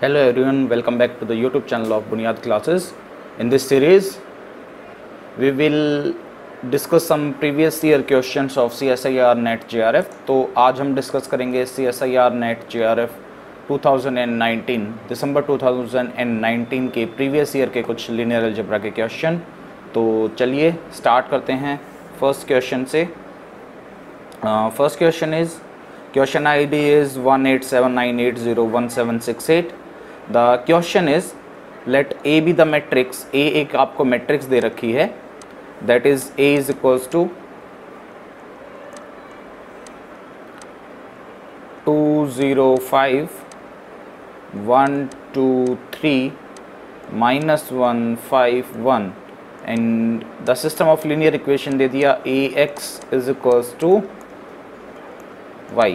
Hello everyone, welcome back to the YouTube channel of Bunyad Classes. In this series, we will discuss some previous year questions of CSIR NET JRF. तो आज हम discuss करेंगे CSIR NET JRF 2019 दिसंबर 2019 के previous year के कुछ linear algebra के question. तो चलिए स्टार्ट करते हैं फर्स्ट क्वेश्चन से। First question is question ID is 18798011768. The question is let A be the matrix. A एक आपको मैट्रिक्स दे रखी है, that is A is equals to 2 0 5 1 2 3 minus 1 5 1 and the system of linear equation दे दिया AX is equals to y।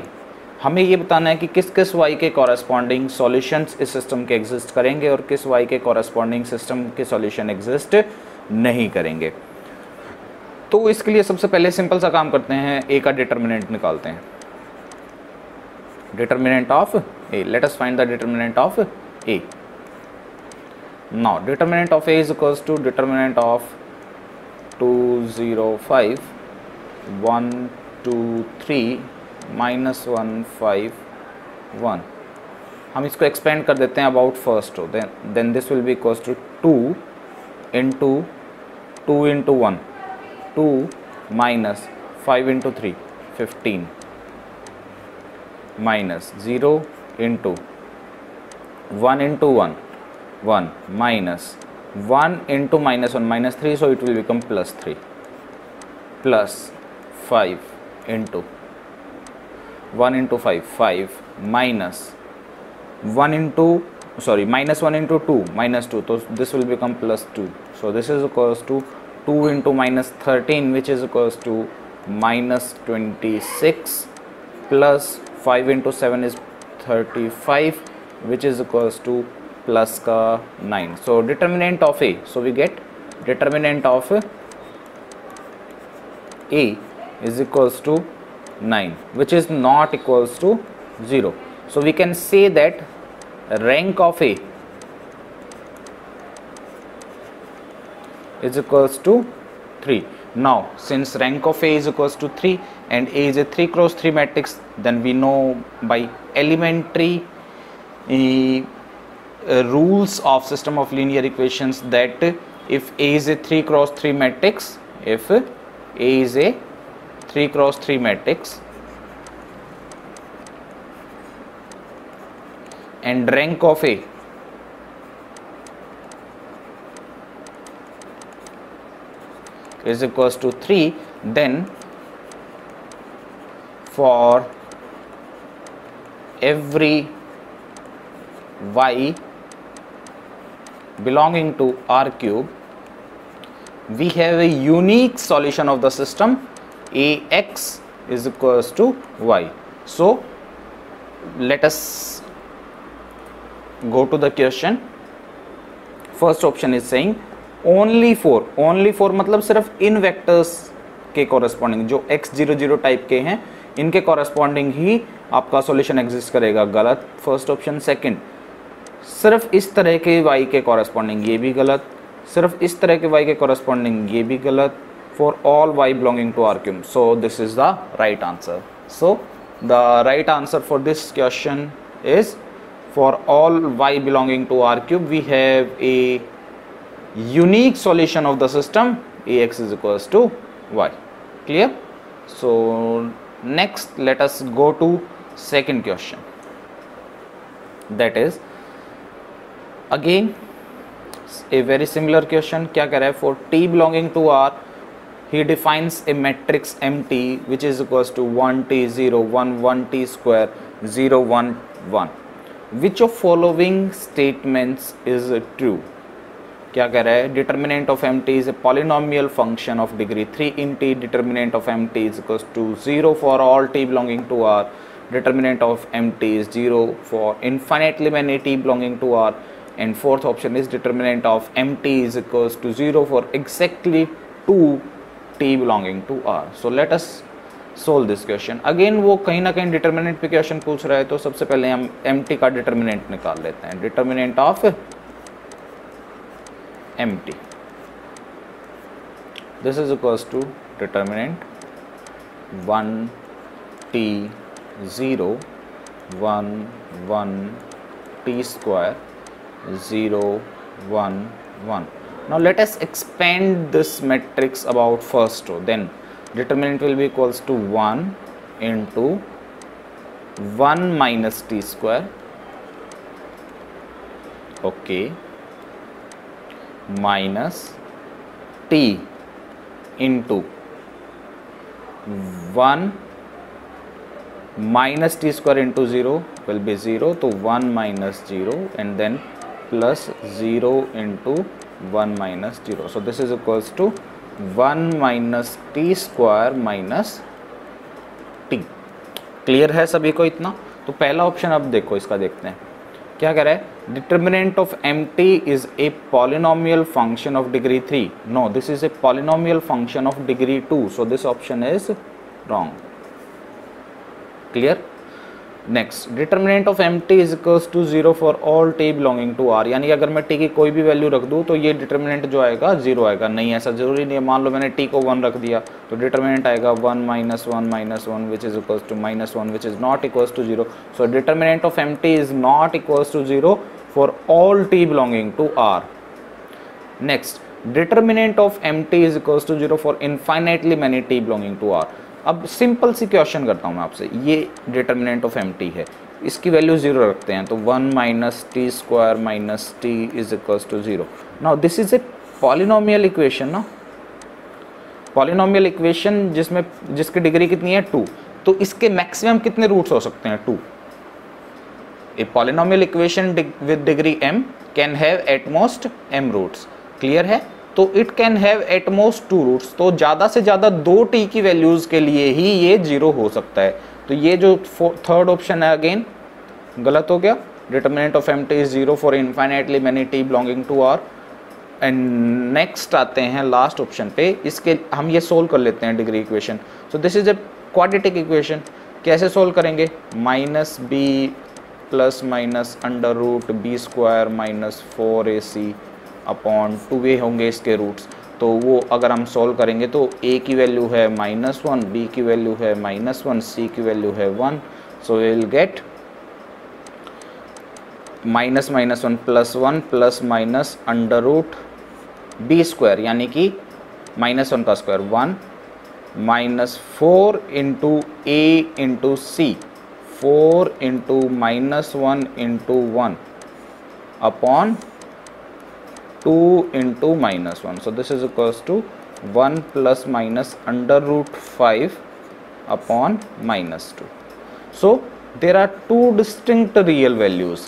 हमें ये बताना है कि किस किस y के कॉरेस्पॉन्डिंग सॉल्यूशंस इस सिस्टम के एग्जिस्ट करेंगे और किस y के कॉरेस्पॉन्डिंग सिस्टम के सॉल्यूशन एग्जिस्ट नहीं करेंगे। तो इसके लिए सबसे पहले सिंपल सा काम करते हैं, a का डिटर्मिनेंट निकालते हैं। Determinant of a, let us find the determinant of a। Now determinant of a is equals to determinant of 2 0 5 1 2 3 minus 1 5 1। हम इसको एक्सपेंड कर देते हैं about first row, then this will be equals to 2 into 1 2 minus 5 into 3 15 minus 0 into 1 into 1 1 minus 1 into minus 1 minus 3, so it will become plus 3 plus 5 into 1 into 5 5 minus 1 into minus 1 into 2 minus 2, so this will become plus 2, so this is equals to 2 into minus 13 which is equals to minus 26 plus 5 into 7 is 35 which is equals to plus ka 9. So determinant of A, so we get determinant of A is equals to 9 which is not equals to 0. So we can say that rank of A is equals to 3. Now since rank of A is equals to 3 and A is a 3 cross 3 matrix, then we know by elementary rules of system of linear equations that if A is a 3 cross 3 matrix, if A is a 3 cross 3 matrix and rank of A is equals to 3, then for every y belonging to R cube we have a unique solution of the system AX is equals to y. So let us go to the question. First option is saying only for मतलब सिर्फ इन vectors के corresponding जो x00 type के हैं इनके corresponding ही आपका solution exist करेगा। गलत फर्स्ट ऑप्शन। सेकंड, सिर्फ इस तरह के y के कॉरेस्पॉन्डिंग ये भी गलत, सिर्फ इस तरह के y के कॉरेस्पॉन्डिंग ये भी गलत। For all y belonging to R cube, so this is the right answer. So the right answer for this question is for all y belonging to R cube we have a unique solution of the system AX is equals to y. Clear? So next let us go to second question, that is again a very similar question. क्या कह रहा है, for t belonging to R he defines a matrix MT which is equals to 1t 0 1 1t square 0 1 1. Which of following statements is true? क्या कह रहा है, determinant of MT is a polynomial function of degree 3 in t. Determinant of MT is equals to 0 for all t belonging to R. Determinant of MT is 0 for infinitely many t belonging to R. And fourth option is determinant of MT is equals to 0 for exactly 2 t belonging to R. So let us solve this question. Again वो कहीं ना कहीं determinant पे question पूछ रहा है, तो सबसे पहले हम mt का डिटर्मिनेंट निकाल लेते हैं। Determinant of mt, this is equals to determinant 1 t 0 1 1 t square 0 1 1. Now let us expand this matrix about first row. Then determinant will be equals to 1 into 1 minus t square, okay, minus t into 1 minus t square into 0 will be 0, तो 1 minus 0 and then plus 0 into 1 minus 0. So this is equals to 1 minus t square minus t. Clear है सभी को इतना? तो पहला option अब देखो, इसका देखते हैं क्या कह रहा है। Determinant of mt is a polynomial function of degree 3. No, this is a polynomial function of degree 2. So this option is wrong. Clear? Next, determinant of mt is equals to 0 for all t belonging to r. यानी अगर मैं t की कोई भी value रख दूं तो ये डिटर्मिनेंट जो आएगा 0 आएगा. नहीं, ऐसा जरूरी नहीं है. मान लो मैंने t को 1 रख दिया तो डिटर्मिनेंट आएगा 1 minus 1 minus 1 which is equals to minus 1 which is not equals to 0. So determinant of mt is not equals to 0 for all t belonging to r. Next, determinant of mt is equals to 0 for infinitely many t belonging to r. अब simple सी question करता हूँ मैं आपसे. ये determinant of mt है, इसकी value 0 रखते हैं तो 1 minus t square minus t is equals to 0. Now this is a polynomial equation ना, पॉलिनोमियल इक्वेशन जिसकी डिग्री कितनी है 2. तो इसके मैक्सिमम कितने रूट्स हो सकते हैं? 2. A polynomial equation with degree m can have at most m roots. Clear है? तो it can have at most 2 roots. तो ज़्यादा से ज़्यादा 2t की वैल्यूज़ के लिए ही ये 0 हो सकता है. तो ये जो थर्ड ऑप्शन है अगेन गलत हो गया. Determinant of mt is 0 for infinitely many t belonging to r. And next आते हैं लास्ट ऑप्शन पे. इसके हम ये सोल्व कर लेते हैं degree equation. So this is a quadratic equation. कैसे सोल्व करेंगे? Minus b plus minus under root b square minus 4ac upon 2a होंगे इसके रूट्स. तो वो अगर हम सोल्व करेंगे तो a की वैल्यू है -1, b की वैल्यू है -1, c की वैल्यू है 1. So we will get minus minus 1 plus 1 plus minus under root b square यानी कि -1 का square 1 minus 4 into a into c 4 into -1 into 1 upon 2 into -1. So this is equals to 1 plus minus under root 5 upon -2. So there are two distinct real values.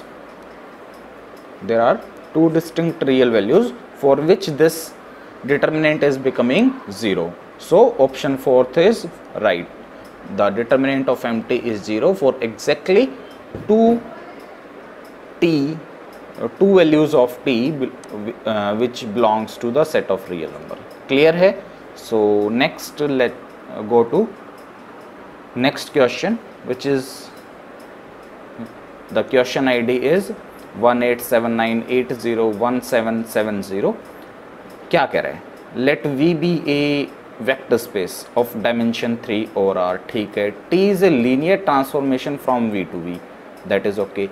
There are two distinct real values for which this determinant is becoming 0. So option 4th is right. The determinant of mt is 0 for exactly two values of t which belongs to the set of real number. Clear है? So next let go to next question, which is the question ID is 1879801770. क्या कह रहा है? Let V be a vector space of dimension 3 over R. ठीक है. T is a linear transformation from V to V. That is okay.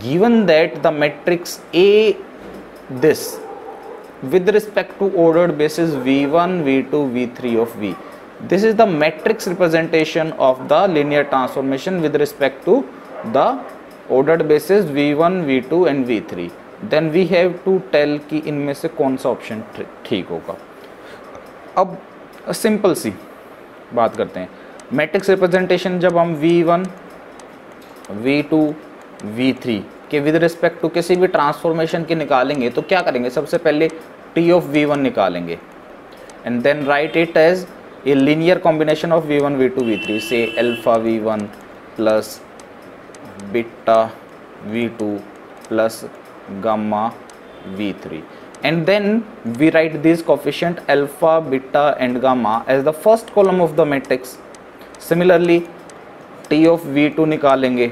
Given that the matrix A this with respect to ordered basis V1, V2, V3 of V. This is the matrix representation of the linear transformation with respect to the ordered basis V1, V2 and V3. Then we have to tell कि इनमें से कौन सा option ठीक होगा. अब simple सी बात करते हैं. मैट्रिक्स रिप्रेजेंटेशन जब हम V1, V2, V3 के विद रिस्पेक्ट टू किसी भी ट्रांसफॉर्मेशन की निकालेंगे तो क्या करेंगे? सबसे पहले T ऑफ V1 निकालेंगे and then write it as a linear combination of V1, V2, V3. से alpha V1 plus beta V2 plus gamma V3. And then we write these coefficient alpha, beta and gamma as the first column of the matrix. Similarly T of V2 निकालेंगे,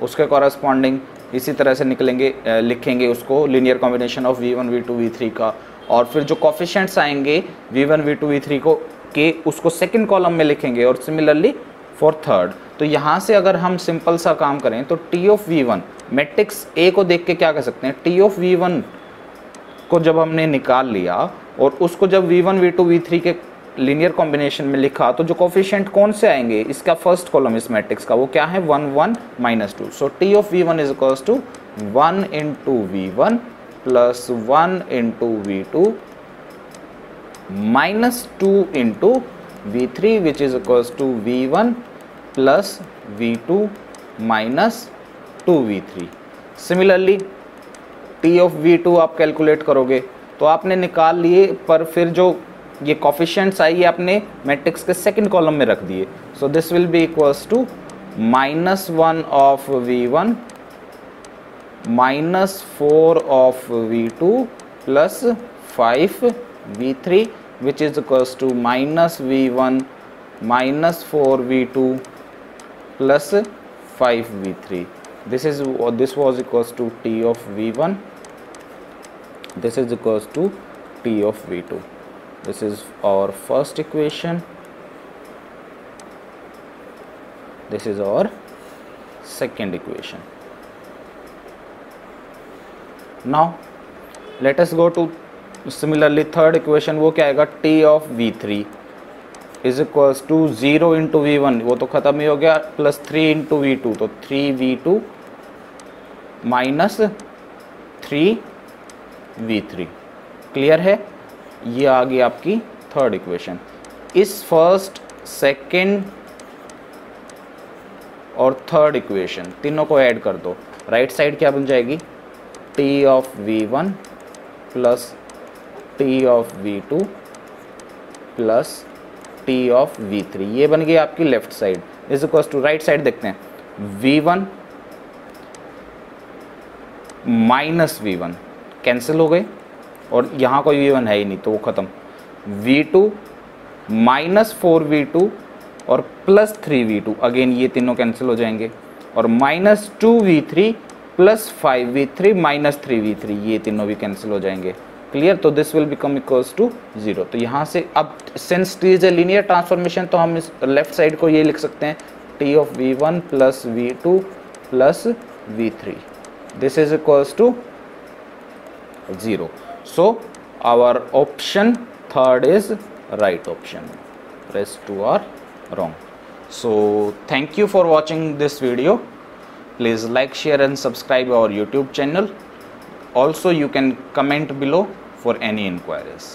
उसके corresponding इसी तरह से लिखेंगे उसको linear combination of V1 V2 V3 का, और फिर जो कोफिशिएंट्स आएंगे V1 V2 V3 को के उसको सेकंड कॉलम में लिखेंगे, और सिमिलरली फॉर थर्ड। तो यहाँ से अगर हम सिंपल सा काम करें तो T of V1 matrix A को देख के क्या कह सकते हैं, टी ऑफ V1 को जब हमने निकाल लिया और उसको जब V1 V2 V3 के लीनियर कॉम्बिनेशन में लिखा तो जो कोफिशिएंट कौन से आएंगे, इसका फर्स्ट कॉलम इस मैट्रिक्स का वो क्या है, 1 1 -2। So T of V1 is equals to 1 into V1 plus 1 into V2 minus 2 into V3 which is equals to V1 plus V2 minus 2V3। Similarly T of V2 आप calculate करोगे तो आपने निकाल लिए, पर फिर जो ये कोफिशिएंट्स आई ये आपने मैट्रिक्स के सेकंड कॉलम में रख दिए। So this will be equals to -1 of V1 -4 of V2 plus 5 V3 which is equals to -V1 -4 V2 plus 5 V3। this was equals to T of V1, this is equals to T of V2. This is our first equation, this is our second equation. Now let us go to similarly third equation। वो क्या आएगा, T of V3 is equals to 0 into V1, वो तो ख़त्म ही हो गया, plus 3 into V2, तो 3V2 minus 3V3। Clear है, ये आ गई आपकी थर्ड इक्वेशन। इस फर्स्ट सेकंड और थर्ड इक्वेशन तीनों को ऐड कर दो, राइट साइड क्या बन जाएगी, T of V1 plus T of V2 plus T of V3, ये बन गई आपकी left side. Is equal to right side देखते हैं, V1 माइनस V1 कैंसिल हो गए और यहाँ कोई V1 है ही नहीं तो वो ख़त्म, V2 माइनस 4V2 और प्लस 3V2, अगेन ये तीनों कैंसिल हो जाएंगे, और minus 2V3 plus 5V3 minus 3V3, ये तीनों भी कैंसिल हो जाएंगे। क्लियर, तो this will become equals to 0। तो यहाँ से अब since T is a linear transformation तो हम इस लेफ्ट साइड को ये लिख सकते हैं, T of V1 plus V2 plus V3, this is equals to 0. So our option third is right option, rest two are wrong. So thank you for watching this video. Please like, share and subscribe our YouTube channel. Also you can comment below for any inquiries.